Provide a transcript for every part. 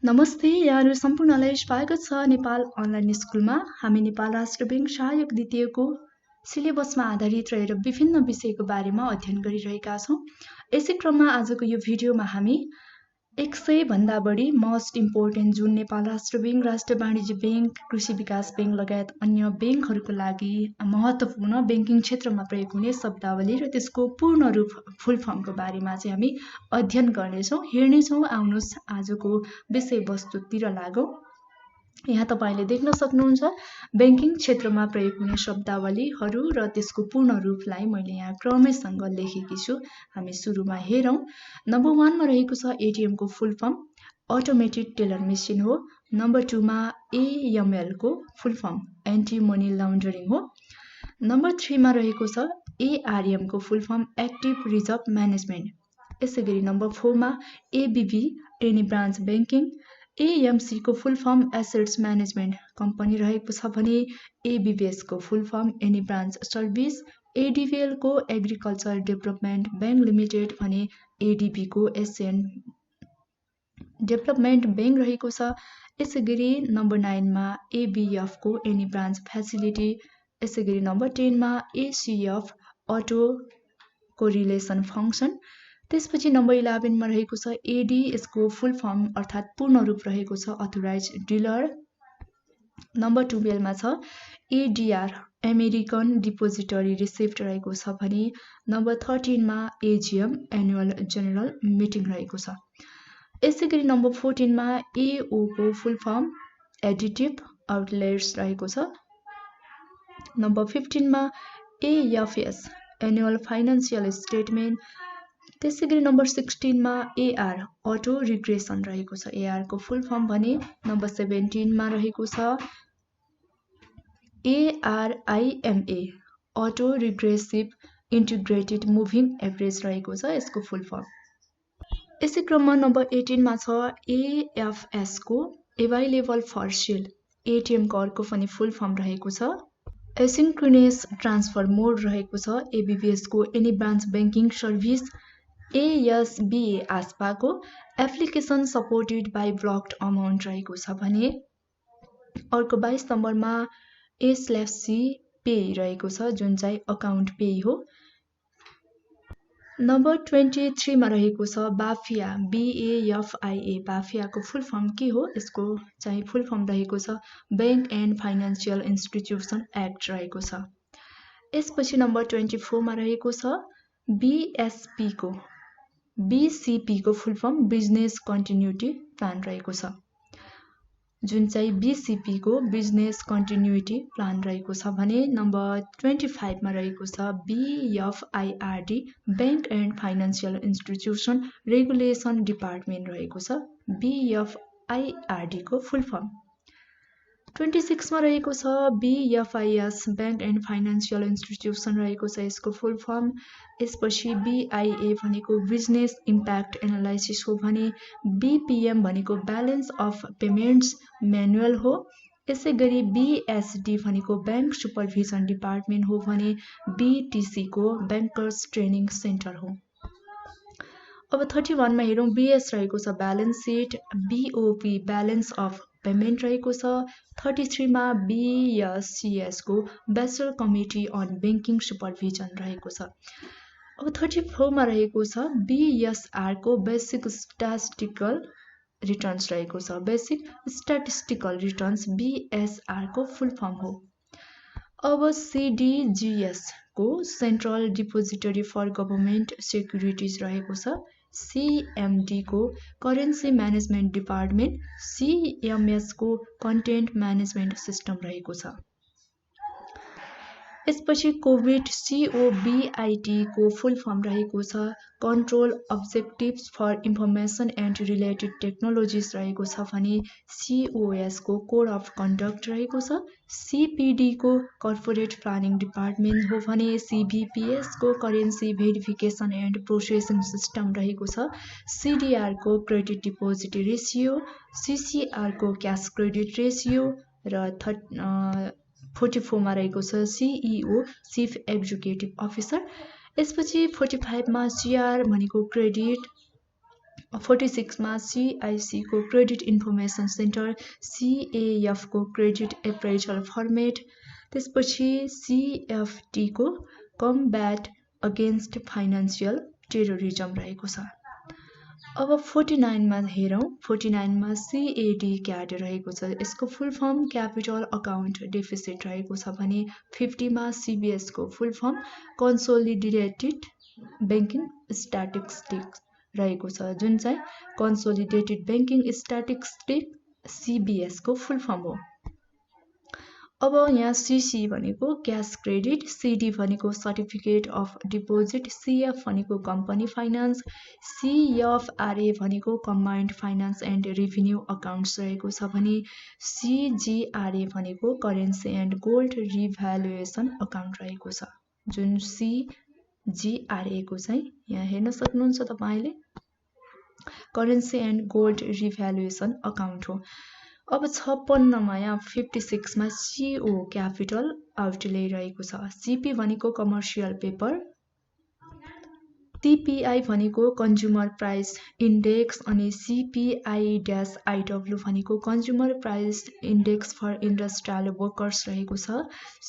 नमस्ते यहाँहरु सम्पूर्णलाई स्वागत छ नेपाल अनलाइन स्कुलमा। हामी नेपाल राष्ट्र बैंक सहायक द्वितीयको सिलेबसमा आधारित रहेर विभिन्न विषयको बारेमा अध्ययन गरिरहेका छौं। यसै क्रममा आजको यो भिडियोमा हामी 100 भन्दा बढी मोस्ट इम्पोर्टेन्ट जुन नेपाल राष्ट्र बैंक, राष्ट्र वाणिज्य बैंक, कृषि विकास बैंक लगायत अन्य बैंकहरुको लागि महत्त्वपूर्ण बैंकिङ क्षेत्रमा प्रयोग हुने शब्दावली र त्यसको पूर्ण रूप फुल फर्मको बारेमा चाहिँ हामी अध्ययन गर्नेछौं, हेर्नेछौं। आउनुस् आजको विषयवस्तुतिर लागौं। यहाँ तपाईले देख्न सक्नुहुन्छ बैंकिङ क्षेत्रमा प्रयोग हुने शब्दावलीहरु र त्यसको पूर्ण रूपलाई मैले यहाँ क्रमैसँग लेखेकी छु। हामी सुरुमा हेरौं। नम्बर 1 मा रहेको छ एटीएम को full form automated teller machine हो। नम्बर 2 मा AML को full form anti money laundering हो। नम्बर 3 मा रहेको छ ARM को full form active reserve management. यसैगरी नम्बर 4 मा ABB any branch banking. AMC को full form assets management company रहेको छ भने ABBS को full form any branch service. ADVL को एग्रिकल्चर डेभलपमेन्ट बैंक लिमिटेड भने ADB को SN डेभलपमेन्ट बैंक रहेको छ। यसैगरी नम्बर 9 मा ABF को एनी ब्रान्च फ्यासिलिटी। यसैगरी नम्बर 10 मा ACF अटो कोरिलेसन फंक्सन। त्यसपछि नम्बर 11 मा रहेको छ AD, यसको फुल फर्म अर्थात पूर्ण रूप रहेको छ अथोराइज्ड डिलर। नम्बर 12 मा छ ADR अमेरिकन डिपोजिटरी रिसिप्ट रहेको छ भने नम्बर 13 मा AGM एनुअल जनरल मिटिङ रहेको छ। यसैगरी नम्बर 14 मा AO को फुल फर्म एडिटिभ आउटलेट्स रहेको छ। नम्बर 15 मा AFS एनुअल फाइनान्शियल स्टेटमेन्ट। त्यसैगरी नम्बर 16 मा AR अटो रिग्रेसन रहेको छ। AR को फुल फर्म भने नम्बर 17 मा रहेको छ ARIMA auto regressive integrated moving average रहेको छ यसको फुल फर्म। यसै क्रममा नम्बर 18 मा छ AFS को एभाइलेबल फर सेल। ATM को अर्को पनि फुल फर्म रहेको छ एसिन्क्रोनस ट्रान्सफर मोड रहेको छ। ABBS को any branch banking service. ASBA ASBA को application supported by blocked amount रहेको छ भने अर्को 22 नम्बरमा A/C पे रहेको छ जुन चाहिँ अकाउन्ट पे हो। नम्बर 23 मा रहेको छ बाफिया BAFIA। बाफिया को फुल फर्म के हो? यसको चाहिँ फुल फर्म रहेको छ bank and financial institution act रहेको छ। यसपछि नम्बर 24 मा रहेको छ BCP को full form business continuity plan रहेको छ जुन चाहिँ BCP को बिजनेस कन्टिन्युटी प्लान रहेको छ भने नम्बर 25 मा रहेको छ BFIRD bank and financial institution regulation department रहेको छ BFIRD को फुल फर्म। 26 मा रहेको छ BFIS bank and financial institution रहेको छ यसको फुल फर्म। यसपछि BIA भनेको बिजनेस इम्प्याक्ट एनालाइसिस हो भने BPM भनेको ब्यालेन्स अफ पेमेन्ट्स म्यानुअल हो। यसैगरी BSD भनेको बैंक सुपरभिजन डिपार्टमेन्ट हो भने BTC को बैंकर्स ट्रेनिङ सेन्टर हो। अब 31 मा हेरौं BS रहेको छ balance sheet. BOP balance of payment रहेको छ। 33 मा BSCS को Basel committee on banking supervision रहेको छ। अब 34 मा रहेको छ BSR को बेसिक स्ट्याटिस्टिकल रिटर्न्स रहेको छ। बेसिक स्ट्याटिस्टिकल रिटर्न्स BSR को फुल फर्म हो। अब CDGS को central depository for government securities रहेको छ। CMD को करेन्सी म्यानेजमेन्ट डिपार्टमेन्ट। CMS को कन्टेन्ट म्यानेजमेन्ट सिस्टम रहेको छ। यसपछि COVID को फुल फर्म रहेको छ control objectives for information and related technologies रहेको छ भने COS को कोड अफ कन्डक्ट रहेको छ। CPD को कर्पोरेट प्लानिङ डिपार्टमेन्ट हो भने CVPS को currency verification and processing system रहेको छ। CDR को क्रेडिट डिपोजिट रेसियो। CCR को क्यास क्रेडिट रेसियो र 44 मा रहेको छ CEO चीफ एक्जिक्युटिभ अफिसर। यसपछि 45 मा CR भनेको क्रेडिट 46 मा CIC को क्रेडिट इन्फर्मेसन सेन्टर, CAF को क्रेडिट एप्रेजल फर्मेट, त्यसपछि CFT को कम्ब्याट अगेन्स्ट फाइनान्शियल टेरोरिजम रहेको छ। अब 49 मा हेरौं। 49 मा CAD क्याड रहेको छ। यसको full form capital account deficit रहेको छ भने 50 मा CBS को full form consolidated banking statistics रहेको छ, जुन चाहिँ कन्सोलिडेटेड बैंकिङ स्ट्याटिस्टिक्स CBS को फुल फर्म हो। अब यहाँ CC भनेको क्याश क्रेडिट, CD भनेको सर्टिफिकेट अफ डिपोजिट, CF भनेको कम्पनी फाइनान्स, CFRA भनेको combined finance and revenue accounts रहेको छ भने CGRA भनेको currency and gold revaluation account रहेको छ, जुन CGRA को चाहिँ यहाँ हेर्न सक्नुहुन्छ तपाईले currency and gold revaluation account हो। अब 56 मा यहाँ 56 मा CO क्यापिटल आउटले रहेको छ। CP भनेको कमर्सियल पेपर, TPI भनेको कन्ज्युमर प्राइस इन्डेक्स अनि CPI-IW भनेको consumer price index for industrial workers रहेको छ।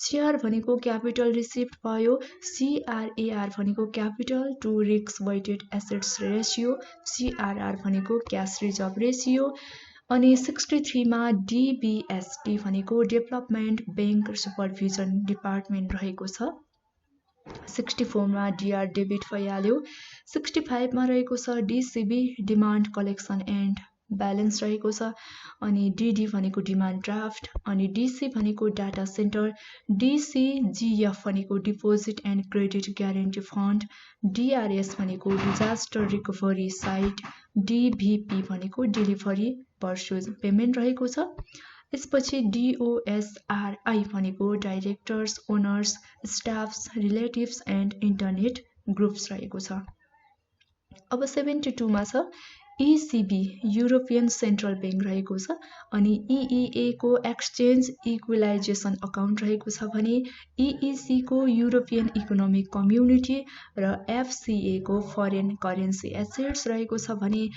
CR भनेको क्यापिटल रिसिप्ट भयो, CRAR भनेको capital to risk weighted assets ratio, CRR भनेको क्याश रिजर्भ रेशियो, अनि 63 मा DBST भनेको डेभलपमेन्ट बैंक सुपरभिजन डिपार्टमेन्ट रहेको छ। 64 मा DR डेबिट भइहाल्यो। 65 मा रहेको छ DCB demand collection and balance रहेको छ, अनि DD भनेको डिमान्ड ड्राफ्ट, अनि DC भनेको डाटा सेन्टर, DCGF भनेको deposit and credit guarantee fund, DRS भनेको डिजास्टर रिकभरी साइट, DVP भनेको डेलिभरी पर्चेज पेमेन्ट रहेको छ। यसपछि DOSRI भनेको directors, owners, staffs, relatives and internet groups रहेको छ। अब 72 मा छ ECB युरोपियन सेन्ट्रल बैंक रहेको छ, अनि EEA को एक्सचेन्ज इक्विलाइजेसन अकाउन्ट रहेको छ भने EEC को युरोपियन इकोनोमिक कम्युनिटी र FCA को फरेन करेन्सी एसेट्स रहेको छ भने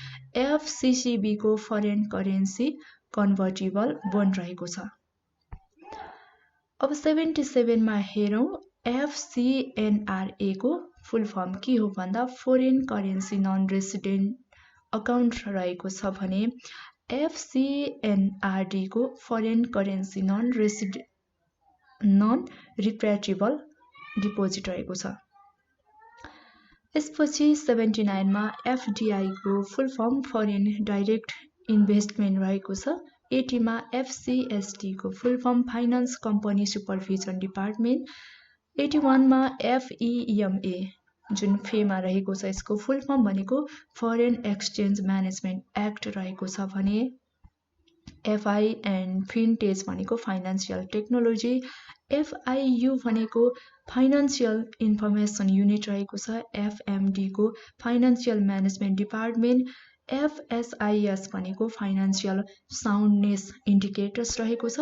FCCB को फरेन करेन्सी कन्भर्टिबल बोन्ड रहेको छ। अब 77 मा हेरौं। FCNRA को फुल फर्म के हो भन्दा foreign currency non resident account रहेको छ भने FCNRD को foreign currency non repatriable deposit रहेको छ। यसपछि 79 मा FDI को full form foreign direct investment रहेको छ। 80 मा FCST को full form finance company supervision department. 81 मा FEMA जुन फेमा रहेको छ, यसको फुल फर्म भनेको फरेन एक्सचेन्ज म्यानेजमेन्ट एक्ट रहेको छ भने FI एन्ड फिन्टेज भनेको फाइनान्शियल टेक्नोलोजी, FIU भनेको फाइनान्शियल इन्फर्मेसन युनिट रहेको छ, FMD को फाइनान्शियल म्यानेजमेन्ट डिपार्टमेन्ट, FSIS भनेको फाइनान्शियल साउन्डनेस इन्डिकेटर्स रहेको छ।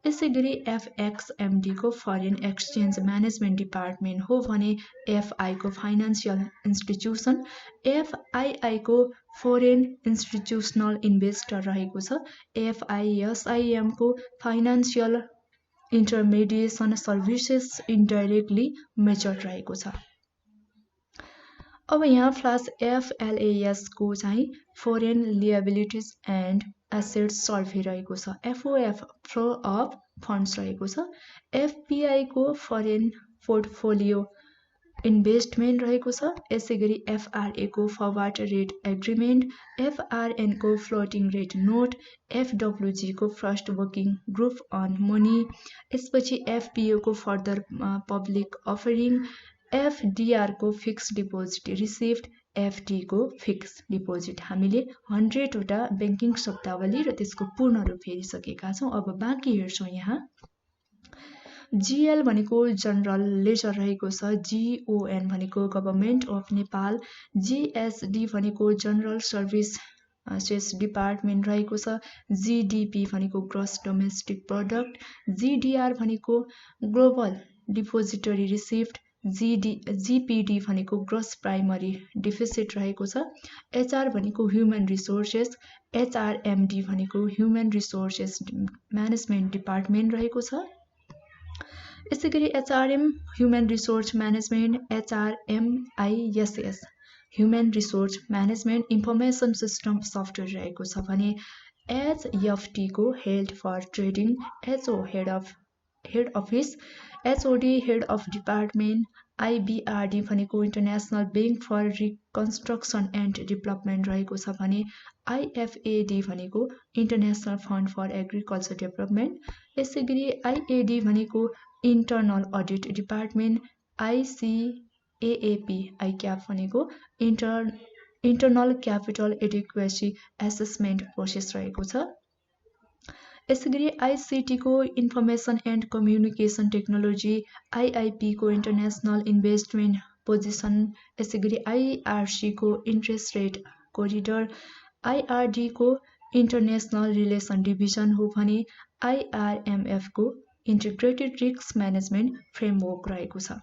यसैगरी FXMD को फरेन एक्सचेन्ज म्यानेजमेन्ट डिपार्टमेन्ट हो भने FI को फाइनान्शियल इन्स्टिट्युसन, FII को फरेन इन्स्टिट्युसनल इन्भेस्टर रहेको छ, FISIM को फाइनान्शियल इन्टरमेडिएसन सर्भिसेस इन्डाइरेक्टली मेजर्ड रहेको छ। अब यहाँ फ्लास FLAS को चाहिँ फरेन लिएबिलिटिज एन्ड एसेट्स सर्भे रहेको छ, FOF फ्लो अफ फन्ड्स रहेको छ, FPI को फरेन पोर्टफोलियो इन्भेस्टमेन्ट रहेको छ। यसैगरी FRA को फरवार्ड रेट एग्रिमेन्ट, FRN को फ्लोटिङ रेट नोट, FWG को first working group on money, यसपछि FPO को फर्दर पब्लिक अफरिङ, FDR को फिक्स डिपोजिट रिसिप्ट, FD को फिक्स डिपोजिट। हामीले 100 वटा बैंकिङ शब्दावली र त्यसको पूर्ण रूप हेरिसकेका छौं। अब बाँकी हेर्छौं। यहाँ GL भनेको जनरल लेजर रहेको छ, GON भनेको गभर्नमेन्ट अफ नेपाल, GSD भनेको जनरल सर्भिसेस डिपार्टमेन्ट रहेको छ, GDP भनेको ग्रोस डोमेस्टिक प्रोडक्ट, GDR भनेको ग्लोबल डिपोजिटरी रिसिप्ट, GPD भनेको ग्रोस प्राइमरी डिफिसिट रहेको छ। HR भनेको ह्युमन रिसोर्सेस, HRMD भनेको ह्युमन रिसोर्सेस म्यानेजमेन्ट डिपार्टमेन्ट रहेको छ। यसैगरी HRM human resource management, HRMISS human resource management information system software रहेको छ भने HFT को head for trading, HO head office, HOD head of department, IBRD भनेको international bank for reconstruction and development रहेको छ भने IFAD भनेको international fund for agriculture development. यसैगरी IAD भनेको इन्टर्नल अडिट डिपार्टमेन्ट, ICAAP भनेको internal capital adequacy assessment process रहेको छ। यसैगरी ICT को information and communication technology, IIP को इन्टरनेसनल इन्भेस्टमेन्ट पोजिसन, यसैगरी IRC को इन्ट्रेस्ट रेट कोरिडोर, IRD को इन्टरनेसनल रिलेसन डिभिजन हो भने IRMF को इन्टिग्रेटेड रिस्क म्यानेजमेन्ट फ्रेमवर्क रहेको छ।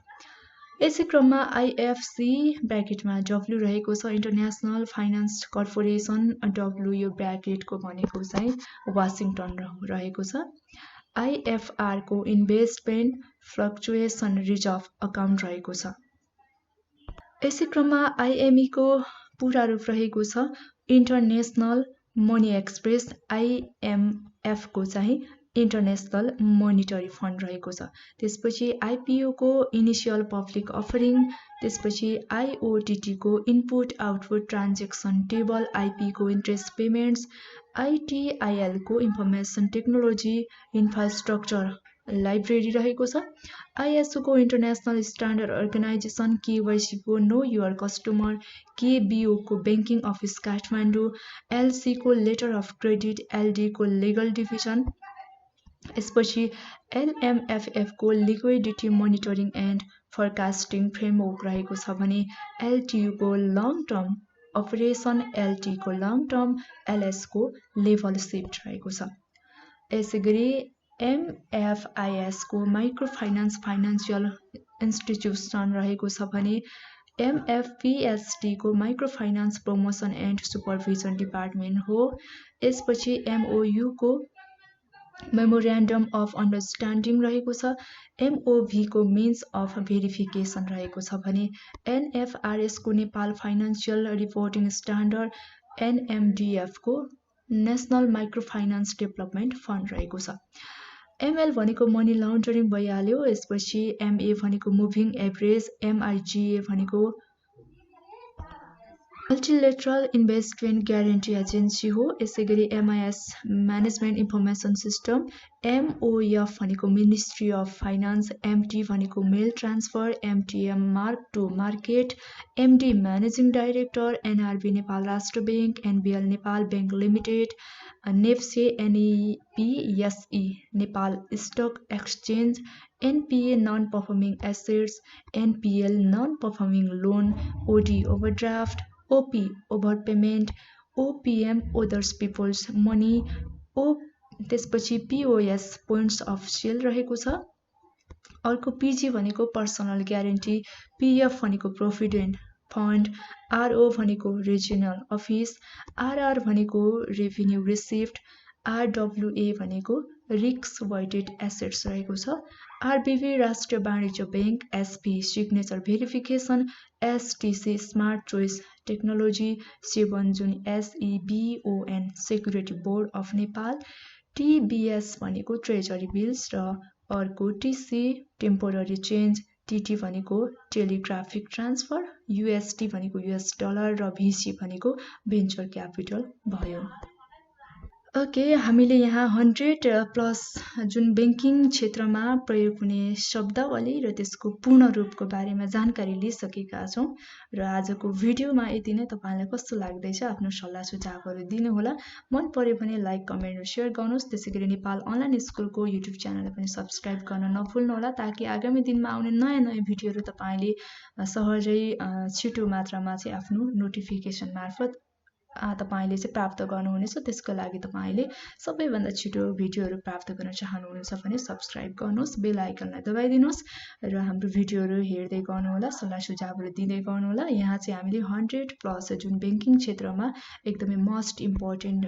यसै क्रममा IFC ब्र्याकेटमा W रहेको छ, इन्टरनेसनल फाइनान्स कर्पोरेसन, W यो ब्र्याकेटको भनेको चाहिँ वासिङटन रहेको छ। IFR को इन्भेस्टमेन्ट फ्लक्चुएसन रिजर्भ अकाउन्ट रहेको छ। यसै क्रममा IME को पूरा रूप रहेको छ इन्टरनेसनल मनी एक्सप्रेस, IMF को चाहिँ इन्टरनेसनल मोनिटरी फन्ड रहेको छ। त्यसपछि IPO को इनिशियल पब्लिक अफरिङ, त्यसपछि IOTT को input output transaction table, IP को इन्ट्रेस्ट पेमेन्ट्स, ITIL को इन्फर्मेसन टेक्नोलोजी इन्फ्रास्ट्रक्चर लाइब्रेरी रहेको छ। ISO को इन्टरनेसनल स्ट्यान्डर्ड अर्गनाइजेसन, KYC को नो युअर कस्टमर, KBO को बैंकिङ अफिस काठमाडौँ, LC को लेटर अफ क्रेडिट, LD को लिगल डिभिजन, यसपछि LMFF को liquidity monitoring and forecasting framework रहेको छ भने LTU को लङ टर्म अपरेसन, LT को लङ टर्म, LS को लेभल शिफ्ट रहेको छ। यसैगरी MFIS को माइक्रो फाइनान्स फाइनान्सियल इन्स्टिट्युसन रहेको छ भने MFPSD को micro finance promotion and supervision department हो। यसपछि MOU को मेमोरेन्डम अफ अन्डरस्ट्यान्डिङ रहेको छ। MOV को मिन्स अफ भेरिफिकेसन रहेको छ भने NFRS को Nepal financial reporting standard, NMDF को national micro finance development fund रहेको छ। ML भनेको मनी लाउन्डरिङ भइहाल्यो। यसपछि MA भनेको मुभिङ एभरेज, MIGA भनेको मल्टिलेटरल इन्भेस्टमेन्ट ग्यारेन्टी एजेन्सी हो। यसैगरी MIS management information system, MOF भनेको मिनिस्ट्री अफ फाइनान्स, MT भनेको mail transfer, MTM mark to market, MD managing director, NRB Nepal Rashtra bank, NBL Nepal bank limited, NEPSE NEPSE Nepal stock exchange, NPA non performing assets, NPL non performing loan, OD overdraft, OP over payment, OPM others peoples money, त्यसपछि POS points of sale रहेको छ। अर्को PG भनेको personal guarantee, PF भनेको provident fund, RO भनेको regional office, RR भनेको revenue receipt, RWA भनेको risk weighted assets रहेको छ। RBV राष्ट्रिय वाणिज्य bank, SP signature verification, STC smart choice technology, 7 जुन SEBON security board of Nepal, TBS भनेको ट्रेजरी बिल्स र अर्को TC टेम्पोररी चेन्ज, TT भनेको टेलिग्राफिक ट्रान्सफर, USD भनेको US डलर र VC भनेको भेन्चर क्यापिटल भयो। ओके, हामीले यहाँ 100+ जुन बैंकिङ क्षेत्रमा प्रयोग हुने शब्दावली र त्यसको पूर्ण रूपको बारेमा जानकारी लिइसकेका छौं र आजको भिडियोमा यति नै। तपाईलाई कस्तो लाग्दैछ आफ्नो सल्लाह सुझावहरू दिनुहोला। मन पर्यो भने लाइक, कमेन्ट र शेयर गर्नुहोस्। त्यसैगरी नेपाल अनलाइन स्कुलको युट्युब च्यानललाई पनि सब्स्क्राइब गर्न नभुल्नुहोला ताकि आगामी दिनमा आउने नयाँ भिडियोहरू तपाईले सहजै छिटो मात्रामा चाहिँ आफ्नो नोटिफिकेसन मार्फत तपाईले चाहिँ प्राप्त गर्नुहुनेछ। त्यसको लागि तपाईले सबैभन्दा छिटो भिडियोहरू प्राप्त गर्न चाहनुहुन्छ भने सब्स्क्राइब गर्नुहोस्, बेल आइकनलाई दबाइदिनुहोस् र हाम्रो भिडियोहरू हेर्दै गर्नुहोला, सल्लाह सुझावहरू दिँदै गर्नुहोला। यहाँ चाहिँ हामीले 100+ जुन बैंकिङ क्षेत्रमा एकदमै मोस्ट इम्पोर्टेन्ट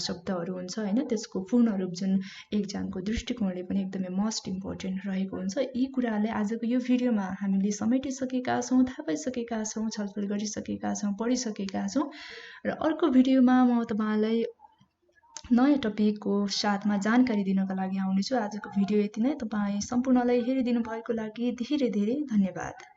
शब्दहरू हुन्छ हैन, त्यसको पूर्ण रूप जुन एक्जामको दृष्टिकोणले पनि एकदमै मोस्ट इम्पोर्टेन्ट रहेको हुन्छ। यी कुराहरूले आजको यो भिडियोमा हामीले समेटिसकेका छौं, थाहा पाइसकेका छौं, छलफल गरिसकेका छौं, पढिसकेका छौं र अर्को भिडियोमा म तपाईलाई नयाँ टपिकको साथमा जानकारी दिनका लागि आउनेछु। आजको भिडियो यति नै। तपाई सम्पूर्णलाई हेरिदिनु भएको लागि धेरै धेरै धन्यवाद।